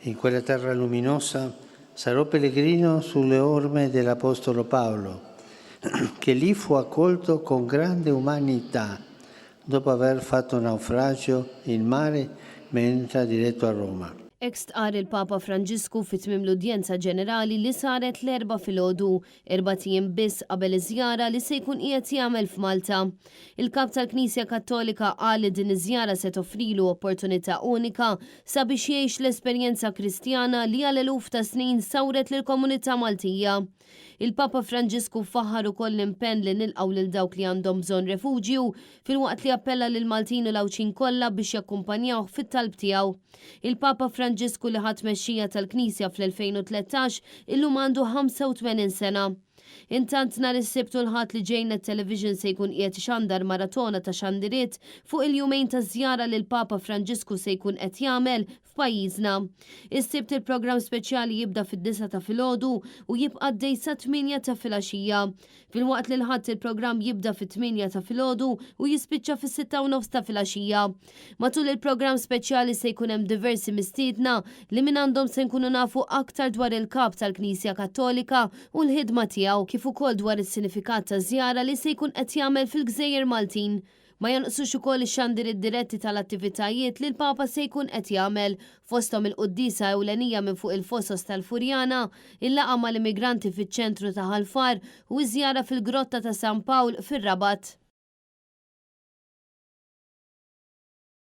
In quella terra luminosa sarò pellegrino sulle orme dell'Apostolo Paolo, che lì fu accolto con grande umanità, dopo aver fatto naufragio in mare mentre diretto a Roma. Ekstqar il-Papa Franġisku fit-tmiem l-udjenza ġenerali li saret l-4 filgħodu, 4 tiem biss qabel iż-żjara li se jkun qiegħed jagħmel f'Malta. Il-Kap tal-Knisja Kattolika qal li din iż-żjara se toffrilu opportunità unika sabiex jgħix l-esperjenza Kristjana li għal eluf ta' snin sawret lill-komunità Maltija. Il-Papa Franġisku faħħar ukoll l-impenn li nilqgħu lil dawk li għandhom bżonn refuġju filwaqt li appella lil Maltin u l-Awċin kollha biex jakkumpanjawh fit-talb tiegħu. Il-Papa Franġisku li ħadd mexxija tal-Knisja fl-2013 illum għandu 85 sena. Intant nhar is-Sibt u l-Ħadd li ġejna t-television se jkun qiegħed ixandar maratona ta' xandiriet fuq il-jumejn ta' żjara li l-Papa Franġisku se jkun qed jagħmel f'pajjiżna. Is-Sibt il-programm speċjali jibda fid-9 ta' filgħodu u jibqa' għaddej sa 8 ta' filgħaxija. Filwaqt li l-Ħadd il-programm jibda fit-8 ta' filgħodu u jispiċċa fis-6 u nofs ta' filgħaxija. Matul il-programm speċjali se jkun hemm diversi mistiedna li minn għandhom se nkunu nafu aktar dwar il-Kap tal-Knisja Kattolika u l-ħidma tiegħu kif ukoll dwar is-sinifikat ta' żjara li se jkun qed jagħmel fil-Gżejjer Maltin. Ma jonqsux ukoll ix-xandir diretti tal-attivitajiet li l-Papa se jkun qed jagħmel fosthom il-Quddisa ewlenija minn fuq il-Fosos tal-Furjana, il-laqgħa mal-immigranti fiċ-ċentru ta' Ħalfar u ż-żjara fil-Grotta ta' San Pawl fir-Rabat.